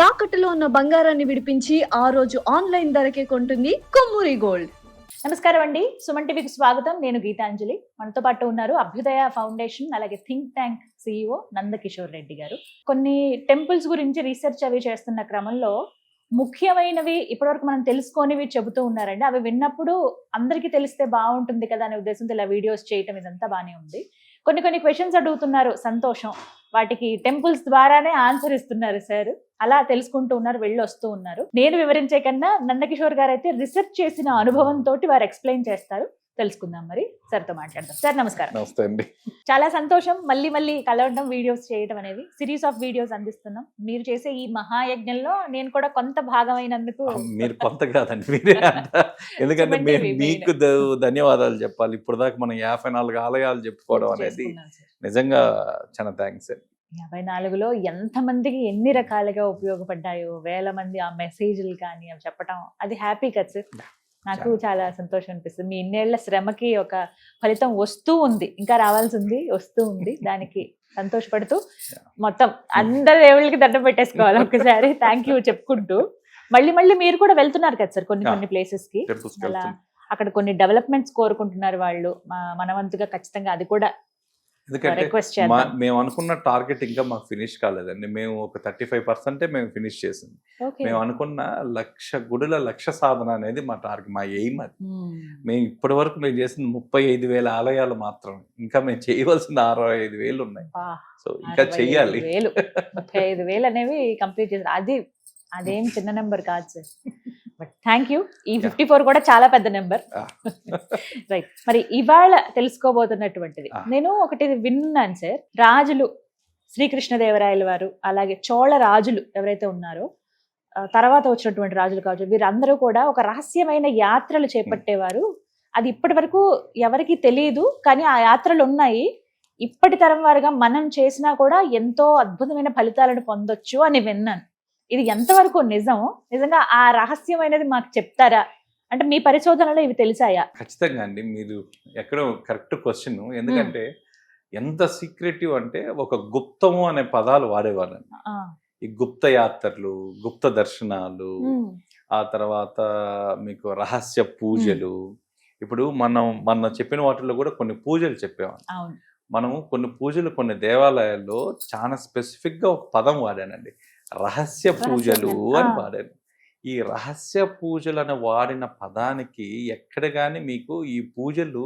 తాకట్టులో ఉన్న బంగారాన్ని విడిపించి ఆ రోజు ఆన్లైన్ ధరకే కొంటుంది కొమ్మూరి గోల్డ్. నమస్కారం అండి, సుమన్ టీవీకి స్వాగతం. నేను గీతాంజలి. మనతో పాటు ఉన్నారు అభ్యుదయ ఫౌండేషన్ అలాగే think tank CEO Nandakishore Reddy గారు. కొన్ని టెంపుల్స్ గురించి రీసెర్చ్ అవి చేస్తున్న క్రమంలో ముఖ్యమైనవి ఇప్పటివరకు మనం తెలుసుకోనివి చెబుతూ ఉన్నారండి. అవి విన్నప్పుడు అందరికీ తెలిస్తే బాగుంటుంది కదా అనే ఉద్దేశంతో ఇలా వీడియోస్ చేయటం ఇదంతా బానే ఉంది. కొన్ని క్వశ్చన్స్ అడుగుతున్నారు, సంతోషం. వాటికి టెంపుల్స్ ద్వారానే ఆన్సర్ ఇస్తున్నారు సార్. అలా తెలుసుకుంటూ ఉన్నారు, వెళ్ళి వస్తూ ఉన్నారు. నేను వివరించే కన్నా నందకిషోర్ గారు అయితే రీసెర్చ్ చేసిన అనుభవంతో వారు ఎక్స్ప్లెయిన్ చేస్తారు. తెలుసుకుందాం, మరి సార్తో మాట్లాడదాం. సార్ నమస్కారం. నమస్తే అండి. చాలా సంతోషం మళ్ళీ కలవడం, వీడియోస్ చేయడం అనేది. సిరీస్ ఆఫ్ వీడియోస్ అందిస్తున్నాం. మీరు చేసే ఈ మహాయజ్ఞంలో నేను కూడా కొంత భాగమైనందుకు. మీరు కొంత కాదండి, మీరే అంత. ఎందుకంటే మీకు ధన్యవాదాలు చెప్పాలి. ఇప్పుడు దాకా మనం 54 ఆలయాలు చెప్పుకోవడం అనేది నిజంగా చాలా థ్యాంక్స్ అండి. 54లో ఎంతమందికి ఎన్ని రకాలుగా ఉపయోగపడ్డాయో, వేల మంది ఆ మెసేజ్లు కానీ అవి చెప్పడం, అది హ్యాపీ కదా సార్. నాకు చాలా సంతోషం అనిపిస్తుంది. మీ ఇన్నేళ్ల శ్రమకి ఒక ఫలితం వస్తూ ఉంది, ఇంకా రావాల్సి ఉంది, వస్తూ ఉంది. దానికి సంతోషపడుతూ మొత్తం అందరి దేవుళ్ళకి దండం పెట్టేసుకోవాలి ఒకసారి. థ్యాంక్ యూ చెప్పుకుంటూ మళ్ళీ మీరు కూడా వెళ్తున్నారు కదా సార్ కొన్ని ప్లేసెస్ కి. అలా అక్కడ కొన్ని డెవలప్మెంట్స్ కోరుకుంటున్నారు వాళ్ళు. మన వంతుగా ఖచ్చితంగా అది కూడా. ఎందుకంటే మేము అనుకున్న టార్గెట్ ఇంకా మాకు ఫినిష్ కాలేదండి. మేము ఒక 35% మేము ఫినిష్ చేసింది. మేము అనుకున్న 1,00,000 గుడుల 1,00,000 సాధన అనేది మా టార్గెట్, మా ఎయిమ్ అది. మేము ఇప్పటి వరకు మేము చేసిన 35,000 ఆలయాలు మాత్రమే. ఇంకా మేము చేయవలసిన 65,000 ఉన్నాయి. సో ఇంకా చెయ్యాలి. 35,000 అనేవి కంప్లీట్ చేశారు. అదేం చిన్న నెంబర్ కాదు సార్. But thank you. ఈ 54 కూడా చాలా పెద్ద నెంబర్. రైట్, మరి ఇవాళ తెలుసుకోబోతున్నటువంటిది నేను ఒకటి విన్నాను సార్. రాజులు, శ్రీకృష్ణదేవరాయల వారు, అలాగే చోళ రాజులు ఎవరైతే ఉన్నారో, తర్వాత వచ్చినటువంటి రాజులు కావచ్చు, వీరందరూ కూడా ఒక రహస్యమైన యాత్రలు చేపట్టేవారు. అది ఇప్పటి వరకు ఎవరికి తెలియదు, కానీ ఆ యాత్రలు ఉన్నాయి. ఇప్పటి తరం వారుగా మనం చేసినా కూడా ఎంతో అద్భుతమైన ఫలితాలను పొందొచ్చు అని విన్నాను. ఇది ఎంతవరకు నిజం? నిజంగా ఆ రహస్యమైనది మాకు చెప్తారా? అంటే మీ పరిశోధనలో ఇవి తెలిసాయా? ఖచ్చితంగా అండి, మీరు ఎక్కడో కరెక్ట్ క్వశ్చన్. ఎందుకంటే ఎంత సీక్రెటివ్ అంటే, ఒక గుప్తము అనే పదాలు వాడేవాళ్ళండి. ఈ గుప్త యాత్రలు, గుప్త దర్శనాలు, ఆ తర్వాత మీకు రహస్య పూజలు. ఇప్పుడు మనం చెప్పిన వాటిల్లో కూడా కొన్ని పూజలు చెప్పేవాళ్ళం. మనము కొన్ని పూజలు, కొన్ని దేవాలయాల్లో చాలా స్పెసిఫిక్ గా ఒక పదం వాడానండి, రహస్య పూజలు అని వాడాను. ఈ రహస్య పూజలు అని వాడిన పదానికి ఎక్కడ కానీ మీకు ఈ పూజలు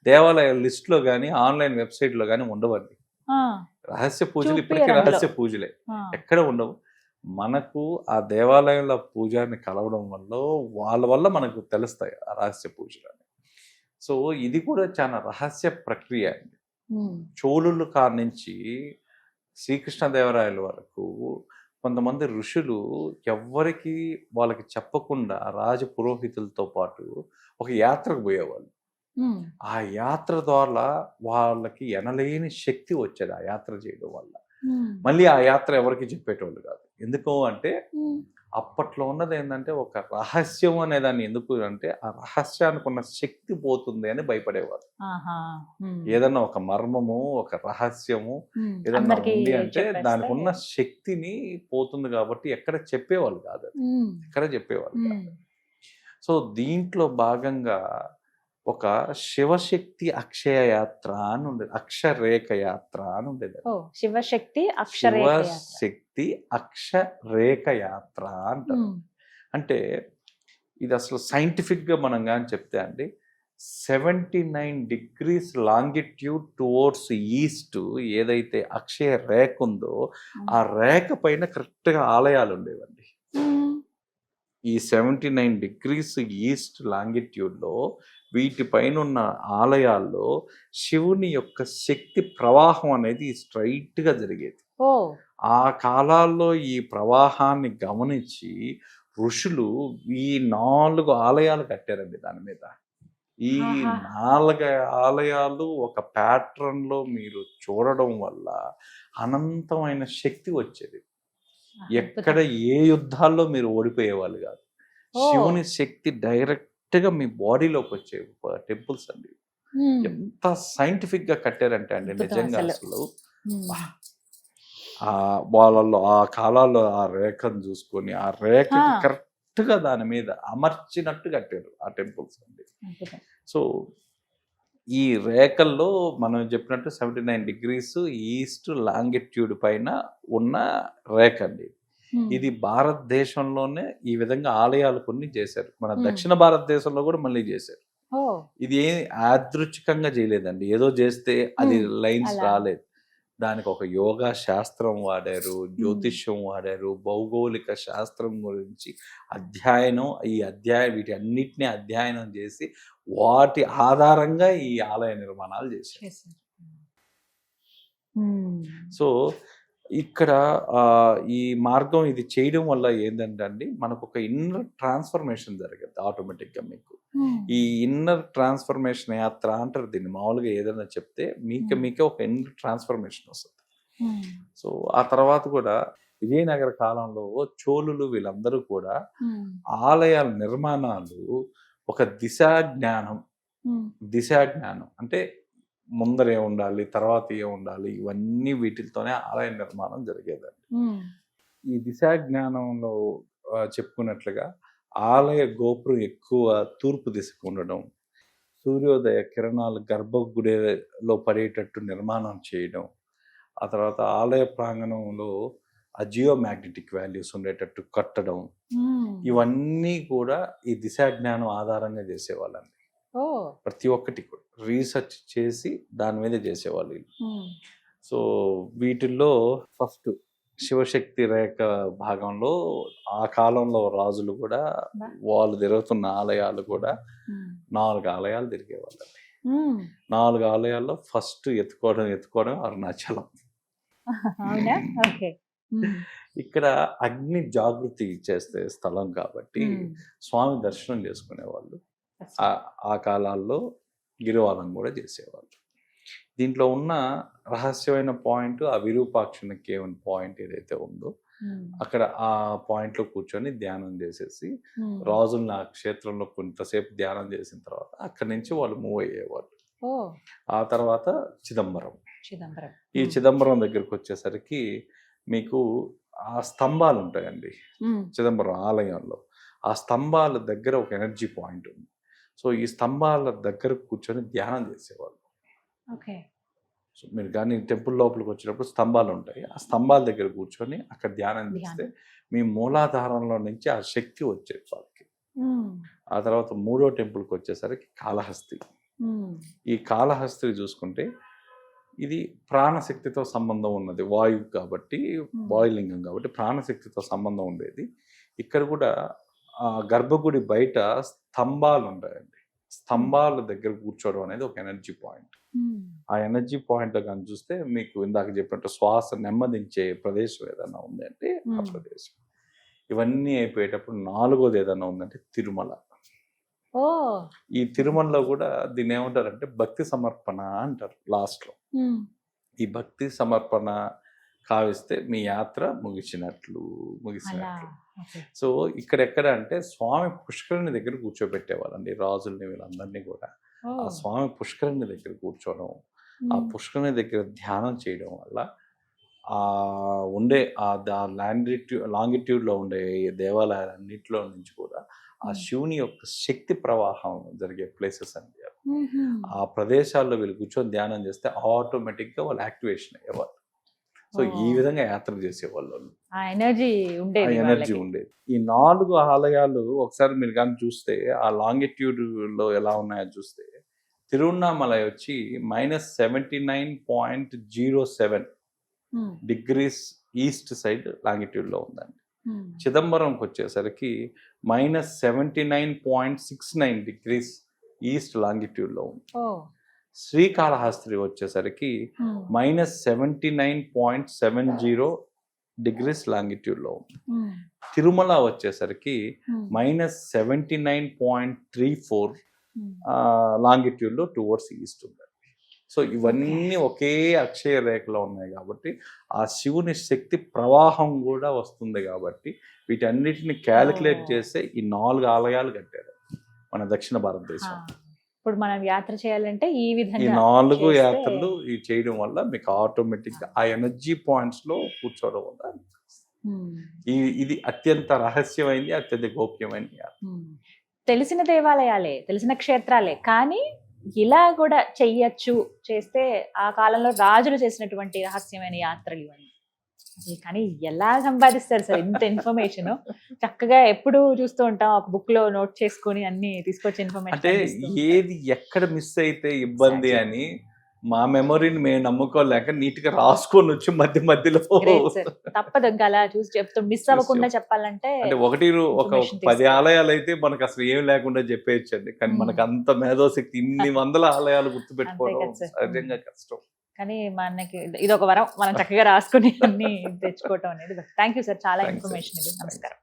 దేవాలయ లిస్ట్ లో కానీ ఆన్లైన్ వెబ్సైట్ లో కానీ ఉండవండి. రహస్య పూజలు ఇప్పటికీ రహస్య పూజలే, ఎక్కడ ఉండవు. మనకు ఆ దేవాలయంలో పూజారిని కలవడం వాళ్ళ వల్ల మనకు తెలుస్తాయి ఆ రహస్య పూజలు అని. సో ఇది కూడా చాలా రహస్య ప్రక్రియ అండి. చోళుల కాడ నుంచి శ్రీకృష్ణదేవరాయల వరకు కొంతమంది ఋషులు ఎవ్వరికి వాళ్ళకి చెప్పకుండా రాజ పురోహితులతో పాటు ఒక యాత్రకు పోయేవాళ్ళు. ఆ యాత్ర ద్వారా వాళ్ళకి ఎనలేని శక్తి వచ్చేది ఆ యాత్ర చేయడం వల్ల. మళ్ళీ ఆ యాత్ర ఎవరికి చెప్పేటోళ్ళు కాదు. ఎందుకు అంటే అప్పట్లో ఉన్నది ఏంటంటే ఒక రహస్యం అనే దాన్ని. ఎందుకు అంటే ఆ రహస్యానికి ఉన్న శక్తి పోతుంది అని భయపడేవారు. ఏదన్నా ఒక మర్మము, ఒక రహస్యము ఏదన్నా ఉంది అంటే దానికి ఉన్న శక్తిని పోతుంది కాబట్టి ఎక్కడ చెప్పేవాళ్ళు కాదు, కాదు. సో దీంట్లో భాగంగా ఒక శివశక్తి అక్షయ యాత్ర అని ఉండేది, అక్షరేఖ యాత్ర అని ఉండేది. శివశక్తి అక్షరేఖ యాత్ర అంటారు. అంటే ఇది అసలు సైంటిఫిక్ గా మనం కానీ చెప్తే అండి, 79 degrees లాంగిట్యూడ్ టువర్డ్స్ ఈస్ట్ ఏదైతే అక్షయ రేఖ ఉందో ఆ రేఖ పైన కరెక్ట్ గా ఆలయాలు ఉండేవండి. ఈ 79 degrees ఈస్ట్ లాంగిట్యూడ్ లో వీటిపైన ఉన్న ఆలయాల్లో శివుని యొక్క శక్తి ప్రవాహం అనేది స్ట్రైట్ గా జరిగేది. ఆ కాలాల్లో ఈ ప్రవాహాన్ని గమనించి ఋషులు ఈ 4 ఆలయాలు కట్టారండి. దాని మీద ఈ 4 ఆలయాలు ఒక ప్యాటర్న్ లో మీరు చూడడం వల్ల అనంతమైన శక్తి వచ్చేది. ఎక్కడ ఏ యుద్ధాల్లో మీరు ఓడిపోయేవాళ్ళు కాదు. శివుని శక్తి డైరెక్ట్ గా మీ బాడీలోకి వచ్చే టెంపుల్స్ అండి. ఎంత సైంటిఫిక్ గా కట్టారంటే అండి నిజంగా అసలు వాళ్ళల్లో ఆ కాలాల్లో ఆ రేఖను చూసుకొని ఆ రేఖ ఆ. కరెక్ట్గా దాని మీద అమర్చినట్టు కట్టారు ఆ టెంపుల్స్ అండి. అద్భుతం. సో ఈ రేఖల్లో మనం చెప్పినట్టు 79 డిగ్రీస్ ఈస్ట్ లాంగిట్యూడ్ పైన ఉన్న రేఖ అండి. ఇది భారతదేశంలోనే ఈ విధంగా ఆలయాలు కొన్ని చేశారు. మన దక్షిణ భారతదేశంలో కూడా మళ్ళీ చేశారు. ఓ ఇది ఏం యాదృచ్ఛికంగా చేయలేదండి. ఏదో చేస్తే అది లైన్స్ అలా. రాలేదు. దానికి ఒక యోగా శాస్త్రం వాడారు, జ్యోతిష్యం వాడారు, భౌగోళిక శాస్త్రం గురించి వీటి అన్నిటినీ అధ్యయనం చేసి వాటి ఆధారంగా ఈ ఆలయ నిర్మాణాలు చేశారు. చేశారు. సో ఇక్కడ ఈ మార్గం ఇది చేయడం వల్ల ఏంటంటే అండి, మనకు ఒక ఇన్నర్ ట్రాన్స్ఫర్మేషన్ జరిగింది ఆటోమేటిక్గా. మీకు ఈ ఇన్నర్ ట్రాన్స్ఫర్మేషన్ యాత్ర అంటారు దీన్ని. మామూలుగా ఏదైనా చెప్తే మీకే ఒక ఇన్నర్ ట్రాన్స్ఫర్మేషన్ వస్తుంది. సో ఆ తర్వాత కూడా విజయనగర కాలంలో చోళులు వీళ్ళందరూ కూడా ఆలయాల నిర్మాణాలు ఒక దిశా జ్ఞానం అంటే ముందర ఏ ఉండాలి, తర్వాత ఏ ఉండాలి, ఇవన్నీ వీటితోనే ఆలయ నిర్మాణం జరిగేదండి. ఈ దిశా జ్ఞానంలో చెప్పుకున్నట్లుగా ఆలయ గోపురం ఎక్కువ తూర్పు దిశకు ఉండడం, సూర్యోదయ కిరణాలు గర్భగుడిలో పడేటట్టు నిర్మాణం చేయడం, ఆ తర్వాత ఆలయ ప్రాంగణంలో జియోమాగ్నెటిక్ వాల్యూస్ ఉండేటట్టు కట్టడం, ఇవన్నీ కూడా ఈ దిశా జ్ఞానం ఆధారంగా చేసేవాళ్ళండి. ప్రతి ఒక్కటి కూడా రీసెర్చ్ చేసి దాని మీద చేసేవాళ్ళు. సో వీటిల్లో ఫస్ట్ శివశక్తి రేఖ భాగంలో ఆ కాలంలో రాజులు కూడా వాళ్ళు తిరుగుతున్న ఆలయాలు కూడా 4 ఆలయాలు తిరిగేవాళ్ళండి. 4 ఆలయాల్లో ఫస్ట్ ఎత్తుకోవడం అరుణాచలం. ఇక్కడ అగ్ని జాగృతి చేసే స్థలం కాబట్టి స్వామి దర్శనం చేసుకునేవాళ్ళు. ఆ కాలాల్లో గిరివాలం కూడా చేసేవాళ్ళు. దీంట్లో ఉన్న రహస్యమైన పాయింట్ ఆ విరూపాక్షణ కేవన్ పాయింట్ ఏదైతే ఉందో అక్కడ ఆ పాయింట్ లో కూర్చొని ధ్యానం చేసేసి రాజులను ఆ క్షేత్రంలో కొంతసేపు ధ్యానం చేసిన తర్వాత అక్కడి నుంచి వాళ్ళు మూవ్ అయ్యేవాళ్ళు. ఆ తర్వాత చిదంబరం. ఈ చిదంబరం దగ్గరికి వచ్చేసరికి మీకు ఆ స్తంభాలు ఉంటాయండి చిదంబరం ఆలయంలో. ఆ స్తంభాల దగ్గర ఒక ఎనర్జీ పాయింట్ ఉంది. సో ఈ స్తంభాల దగ్గర కూర్చొని ధ్యానం చేసేవాళ్ళు. సో మీరు కానీ టెంపుల్ లోపలికి వచ్చినప్పుడు స్తంభాలు ఉంటాయి. ఆ స్తంభాల దగ్గర కూర్చొని అక్కడ ధ్యానం చేస్తే మీ మూలాధారంలో నుంచి ఆ శక్తి వచ్చేది వాళ్ళకి. ఆ తర్వాత 3వ టెంపుల్కి వచ్చేసరికి కాళహస్తి. ఈ కాళహస్తి చూసుకుంటే ఇది ప్రాణశక్తితో సంబంధం ఉన్నది. వాయువు కాబట్టి, వాయులింగం కాబట్టి ప్రాణశక్తితో సంబంధం ఉండేది. ఇక్కడ కూడా గర్భగుడి బయట స్తంభాలు ఉంటాయండి. స్తంభాల దగ్గర కూర్చోవడం అనేది ఒక ఎనర్జీ పాయింట్. ఆ ఎనర్జీ పాయింట్ కానీ చూస్తే మీకు ఇందాక చెప్పినట్టు శ్వాస నెమ్మదించే ప్రదేశం ఏదైనా ఉంది అంటే ఆ ప్రదేశం. ఇవన్నీ అయిపోయేటప్పుడు 4వది ఏదైనా ఉందంటే తిరుమల. ఈ తిరుమలలో కూడా దీన్ని ఏమంటారంటే భక్తి సమర్పణ అంటారు లాస్ట్ లో. ఈ భక్తి సమర్పణ కావిస్తే మీ యాత్ర ముగిసినట్లు. సో ఇక్కడ అంటే స్వామి పుష్కరిణి దగ్గర కూర్చోబెట్టేవాళ్ళండి రాజుల్ని వీళ్ళందరినీ కూడా. ఆ స్వామి పుష్కరిణి దగ్గర కూర్చోవడం, ఆ పుష్కరిణి దగ్గర ధ్యానం చేయడం వల్ల ఆ ఉండే ఆ లాంగిట్యూడ్ లో ఉండే దేవాలయాలన్నింటిలో నుంచి కూడా ఆ శివుని యొక్క శక్తి ప్రవాహం జరిగే ప్లేసెస్ అండి. ఆ ప్రదేశాల్లో వీళ్ళు కూర్చొని ధ్యానం చేస్తే ఆటోమేటిక్ గా వాళ్ళు యాక్టివేషన్ అయ్యేవాళ్ళు. సో ఈ విధంగా యాత్ర చేసేవాళ్ళు. ఎనర్జీ ఉండేది. ఈ 4 ఆలయాలు ఒకసారి మీరు కానీ చూస్తే ఆ లాంగిట్యూడ్ లో ఎలా ఉన్నాయో చూస్తే తిరువన్నామలై వచ్చి -79.07 డిగ్రీస్ ఈస్ట్ సైడ్ లాంగిట్యూడ్ లో ఉందండి. చిదంబరంకి వచ్చేసరికి -79.69 డిగ్రీస్ ఈస్ట్ లాంగిట్యూడ్ లో ఉంది. శ్రీకాళహస్తి వచ్చేసరికి -79.70 డిగ్రీస్ లాంగిట్యూడ్ లో ఉంది. తిరుమల వచ్చేసరికి -79.34 లాంగిట్యూడ్ లో టువర్డ్స్ ఈస్ట్ ఉంది. సో ఇవన్నీ ఒకే అక్షయ రేఖలో ఉన్నాయి కాబట్టి ఆ శివుని శక్తి ప్రవాహం కూడా వస్తుంది కాబట్టి వీటన్నిటిని క్యాలిక్యులేట్ చేస్తే ఈ 4 ఆలయాలు కట్టారు మన దక్షిణ భారతదేశం. ఇప్పుడు మనం యాత్ర చేయాలంటే ఈ ఈ విధంగా 4 చేస్తే- యాత్రలు ఈ చేయడం వల్ల మీకు ఆటోమేటిక్ గా ఆ ఎనర్జీ పాయింట్స్ లో కూర్చోవడం వల్ల Hmm. ఇది అత్యంత రహస్యమైంది, అత్యంత గోప్యమైన యాత్ర. తెలిసిన దేవాలయాలే, తెలిసిన క్షేత్రాలే, కానీ ఇలా కూడా చెయ్యొచ్చు, చేస్తే ఆ కాలంలో రాజులు చేసినటువంటి రహస్యమైన యాత్రలు ఇవన్నీ. అసలు కానీ ఎలా సంపాదిస్తారు సార్ ఇంత ఇన్ఫర్మేషన్? చక్కగా ఎప్పుడు చూస్తూ ఉంటాం, ఒక బుక్ లో నోట్ చేసుకొని అన్ని తీసుకొచ్చే అంటే ఇన్ఫర్మేషన్. ఏది ఎక్కడ మిస్ అయితే ఇబ్బంది అని మా మెమరీని మేము నమ్ముకోలేక నీట్ గా రాసుకొని వచ్చి మధ్యలో తప్పదు ఇంకా అలా చూసి చెప్తూ మిస్ అవ్వకుండా చెప్పాలంటే. అంటే ఒక information 10 తీసుకో. ఆలయాలు అయితే మనకు అసలు ఏం లేకుండా చెప్పేయచ్చండి, కానీ మనకు అంత మేధోశక్తి ఇన్ని వందల ఆలయాలు గుర్తుపెట్టుకోవడం అంతే కదా సార్. సహజంగా కష్టం. కానీ మనకి ఇది ఒక వరం, మనం చక్కగా రాసుకుని అన్ని తెచ్చుకోవటం అనేది. థ్యాంక్ యూ సార్, చాలా Thanks, sir. ఇన్ఫర్మేషన్ ఇది. నమస్కారం.